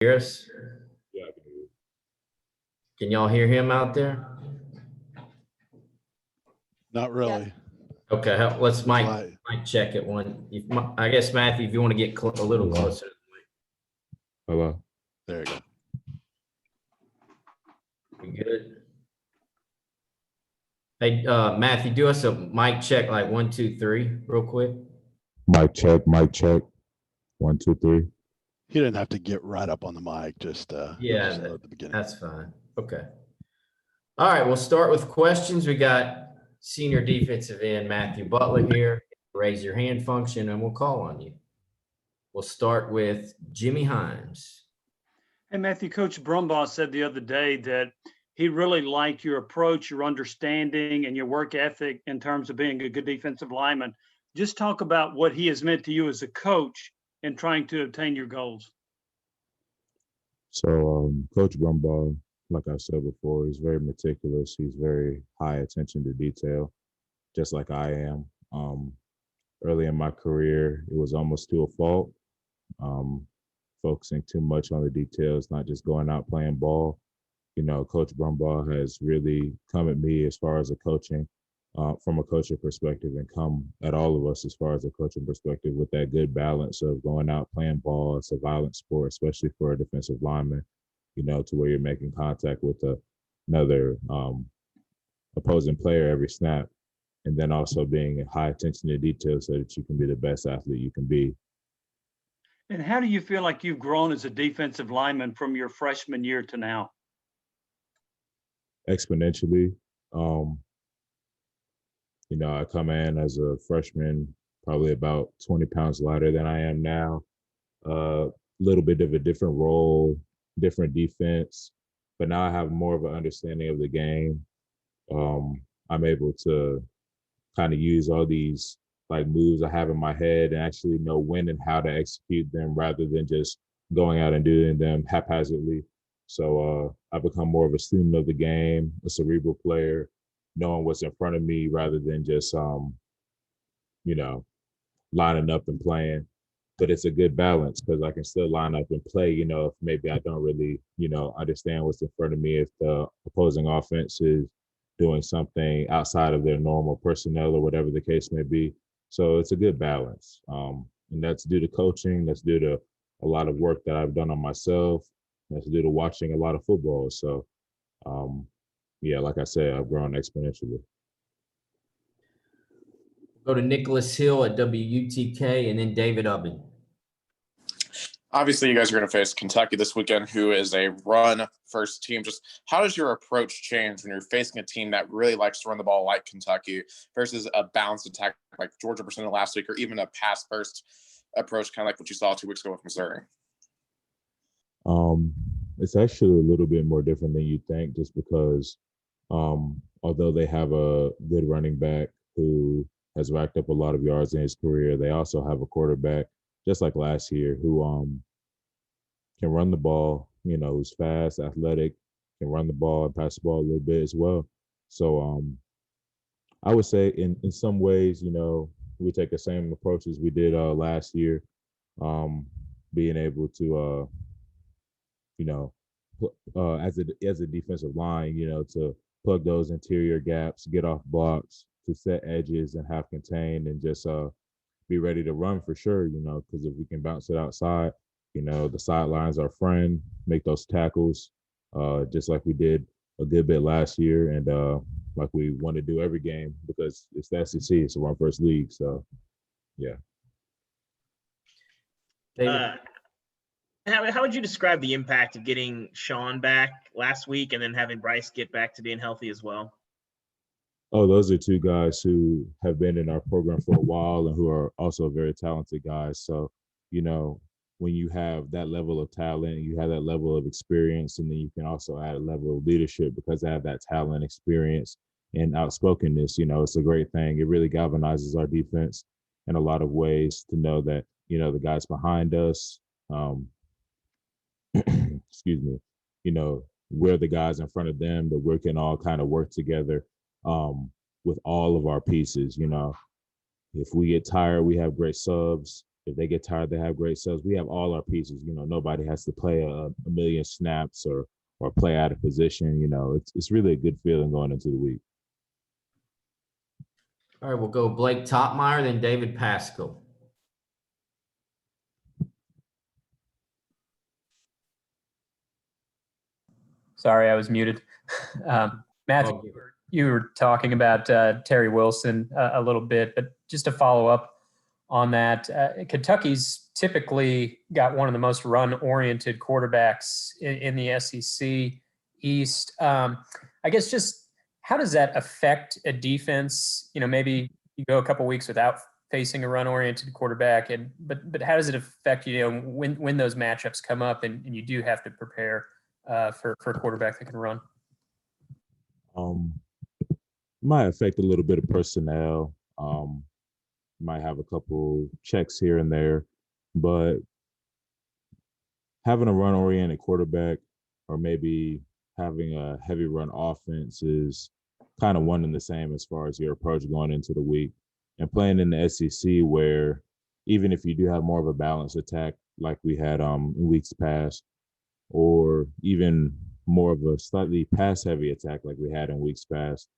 Hear us? Yeah, I can hear you. Can y'all hear him out there? Not really. Okay, let's Why? mic check it one. I guess Matthew, if you want to get a little closer. Hello. There you go. We good? Hey, Matthew, do us a mic check, like 1, 2, 3, real quick. Mic check, mic check. 1, 2, 3. He didn't have to get right up on the mic. Just Yeah, just at the beginning. that's fine. Okay. All right, we'll start with questions. We got senior defensive end Matthew Butler here. Raise your hand function, and we'll call on you. We'll start with Jimmy Himes. Hey, Matthew, Coach Brumbaugh said the other day that he really liked your approach, your understanding, and your work ethic in terms of being a good defensive lineman. Just talk about what he has meant to you as a coach in trying to obtain your goals. So Coach Brumbaugh, like I said before, he's very meticulous. He's very high attention to detail, just like I am. Early in my career, it was almost to a fault, focusing too much on the details, not just going out playing ball. You know, Coach Brumbaugh has really come at me as far as a coaching, from a coaching perspective, and come at all of us as far as a coaching perspective with that good balance of going out playing ball. It's a violent sport, especially for a defensive lineman, you know, to where you're making contact with another opposing player every snap, and then also being high attention to detail so that you can be the best athlete you can be. And how do you feel like you've grown as a defensive lineman from your freshman year to now? Exponentially. You know, I come in as a freshman, probably about 20 pounds lighter than I am now. A little bit of a different role, different defense, but now I have more of an understanding of the game. I'm able to kind of use all these like moves I have in my head and actually know when and how to execute them rather than just going out and doing them haphazardly. So I've become more of a student of the game, a cerebral player, knowing what's in front of me rather than just you know, lining up and playing. But it's a good balance because I can still line up and play, you know, if maybe I don't really, you know, understand what's in front of me, if the opposing offense is doing something outside of their normal personnel or whatever the case may be. So it's a good balance. And that's due to coaching, that's due to a lot of work that I've done on myself, that's due to watching a lot of football. So yeah, like I said, I've grown exponentially. Go to Nicholas Hill at WUTK, and then David Ubben. Obviously, you guys are going to face Kentucky this weekend, who is a run-first team. Just how does your approach change when you're facing a team that really likes to run the ball like Kentucky versus a balanced attack like Georgia presented last week, or even a pass-first approach, kind of like what you saw 2 weeks ago with Missouri? It's actually a little bit more different than you think, just because although they have a good running back who has racked up a lot of yards in his career, they also have a quarterback, just like last year, who can run the ball, you know, who's fast, athletic, can run the ball and pass the ball a little bit as well. So I would say in some ways, you know, we take the same approach as we did last year, being able to, you know, as a defensive line, you know, to plug those interior gaps, get off blocks, to set edges and have contained and just be ready to run for sure, you know, because if we can bounce it outside, you know, the sideline's our friend, make those tackles, just like we did a good bit last year and like we want to do every game because it's the SEC, it's a run first league. So, yeah. David? How would you describe the impact of getting Sean back last week and then having Bryce get back to being healthy as well? Oh, those are two guys who have been in our program for a while and who are also very talented guys. So, you know, when you have that level of talent, you have that level of experience, and then you can also add a level of leadership because they have that talent, experience, and outspokenness. You know, it's a great thing. It really galvanizes our defense in a lot of ways to know that, you know, the guys behind us, excuse me, you know, we're the guys in front of them, that we can all kind of work together with all of our pieces. You know, if we get tired, we have great subs. If they get tired, they have great sales. We have all our pieces. Nobody has to play a million snaps or play out of position. It's really a good feeling going into the week. All right, we'll go Blake Topmeyer, then David Pascal. Sorry, I was muted. Matthew, Oh, you were talking about Terry Wilson a little bit, but just to follow up on that, Kentucky's typically got one of the most run-oriented quarterbacks in the SEC East. I guess just how does that affect a defense? Maybe you go a couple weeks without facing a run-oriented quarterback, but how does it affect when those matchups come up and you do have to prepare for a quarterback that can run? Might affect a little bit of personnel. Might have a couple checks here and there, but having a run-oriented quarterback or maybe having a heavy run offense is kind of one and the same as far as your approach going into the week. And playing in the SEC, where even if you do have more of a balanced attack like we had in weeks past, or even more of a slightly pass-heavy attack like we had in weeks past,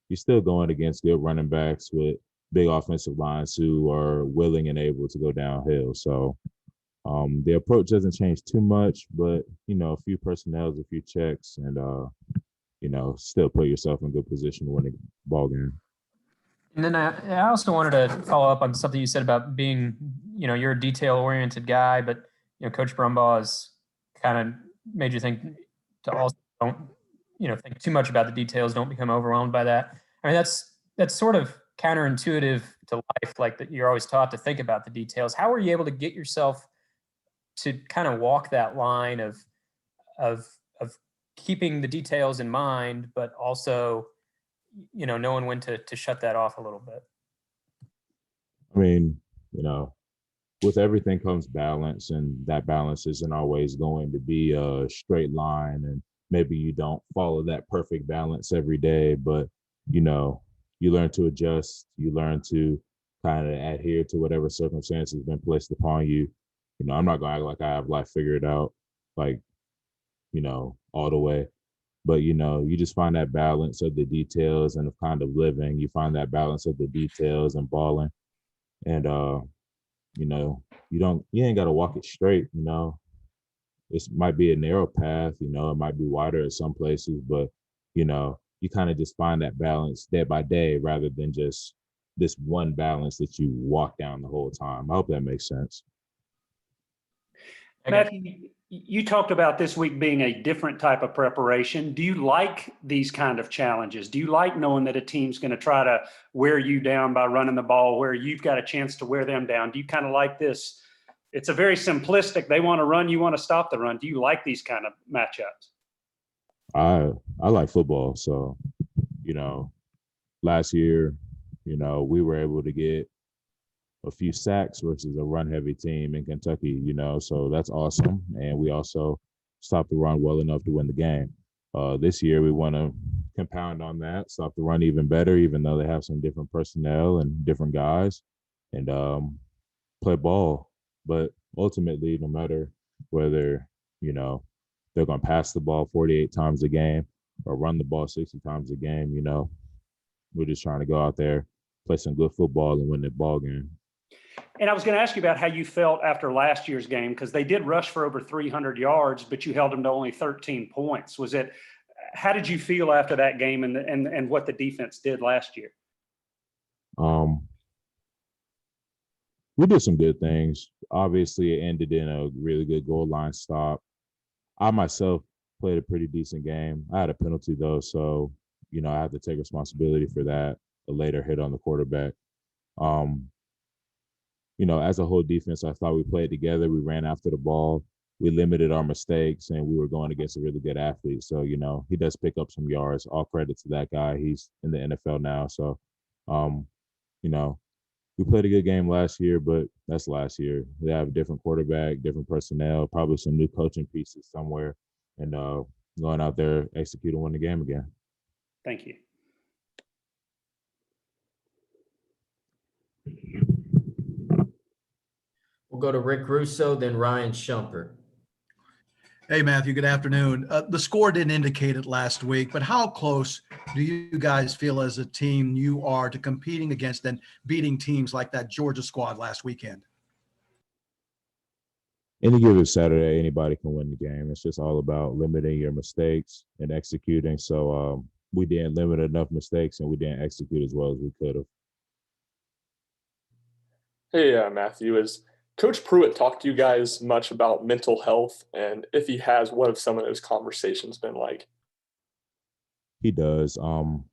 you're still going against good running backs with big offensive lines who are willing and able to go downhill. So the approach doesn't change too much, but, a few personnels, a few checks, and, still put yourself in good position to win a ball game. And then I also wanted to follow up on something you said about being, you're a detail-oriented guy, but, Coach Brumbaugh has kind of made you think to also don't, think too much about the details, don't become overwhelmed by that. I mean, that's sort of counterintuitive to life, like that you're always taught to think about the details. How were you able to get yourself to kind of walk that line of keeping the details in mind, but also, knowing when to shut that off a little bit? I mean, with everything comes balance, and that balance isn't always going to be a straight line, and maybe you don't follow that perfect balance every day, but you learn to adjust, you learn to kind of adhere to whatever circumstance has been placed upon you. I'm not gonna act like I have life figured out, like, all the way. But you just find that balance of the details and of kind of living. You find that balance of the details and balling. And you ain't got to walk it straight. It might be a narrow path, it might be wider at some places, but you kind of just find that balance day by day rather than just this one balance that you walk down the whole time. I hope that makes sense. Matthew, you talked about this week being a different type of preparation. Do you like these kind of challenges? Do you like knowing that a team's going to try to wear you down by running the ball, where you've got a chance to wear them down? Do you kind of like this? It's a very simplistic, they want to run, you want to stop the run. Do you like these kind of matchups? I like football. So, last year, we were able to get a few sacks versus a run-heavy team in Kentucky, so that's awesome. And we also stopped the run well enough to win the game. This year, we want to compound on that, stop the run even better, even though they have some different personnel and different guys, and play ball. But ultimately, no matter whether, they're going to pass the ball 48 times a game or run the ball 60 times a game, we're just trying to go out there, play some good football and win the ball game. And I was going to ask you about how you felt after last year's game, because they did rush for over 300 yards, but you held them to only 13 points. How did you feel after that game and what the defense did last year? We did some good things. Obviously, it ended in a really good goal line stop. I myself played a pretty decent game. I had a penalty though, so I have to take responsibility for that. A later hit on the quarterback. As a whole defense, I thought we played together. We ran after the ball. We limited our mistakes, and we were going against a really good athlete. So, he does pick up some yards. All credit to that guy. He's in the NFL now. So, we played a good game last year, but that's last year. They have a different quarterback, different personnel, probably some new coaching pieces somewhere, and going out there, execute and win the game again. Thank you. We'll go to Rick Russo, then Ryan Shumpert. Hey, Matthew, good afternoon. The score didn't indicate it last week, but how close do you guys feel as a team you are to competing against and beating teams like that Georgia squad last weekend? Any given Saturday, anybody can win the game. It's just all about limiting your mistakes and executing. So we didn't limit enough mistakes and we didn't execute as well as we could have. Hey, Matthew, has Coach Pruitt talked to you guys much about mental health? And if he has, what have some of those conversations been like? He does.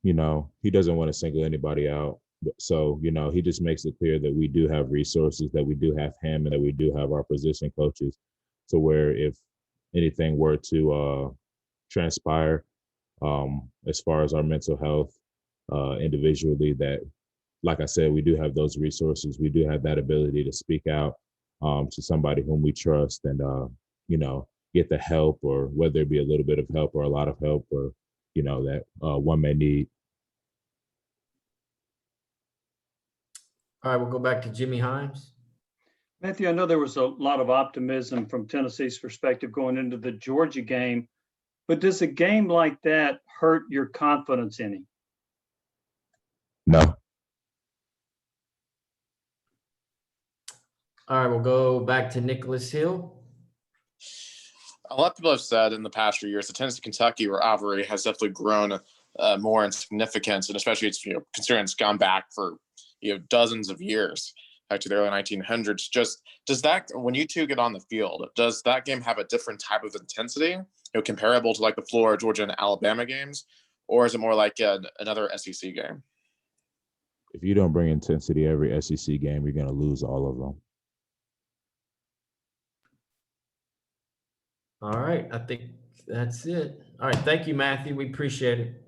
He doesn't want to single anybody out. So, he just makes it clear that we do have resources, that we do have him, and that we do have our position coaches, to where if anything were to transpire as far as our mental health individually, that, like I said, we do have those resources. We do have that ability to speak out to somebody whom we trust and, get the help, or whether it be a little bit of help or a lot of help, or, that one may need. All right, we'll go back to Jimmy Himes. Matthew, I know there was a lot of optimism from Tennessee's perspective going into the Georgia game, but does a game like that hurt your confidence any? No. All right, we'll go back to Nicholas Hill. A lot of people have said in the past few years, the Tennessee-Kentucky rivalry has definitely grown more in significance, and especially it's considering it's gone back for dozens of years, back to the early 1900s. Just does that, when you two get on the field, does that game have a different type of intensity, comparable to like the Florida, Georgia, and Alabama games, or is it more like another SEC game? If you don't bring intensity every SEC game, you're going to lose all of them. All right, I think that's it. All right, thank you, Matthew. We appreciate it.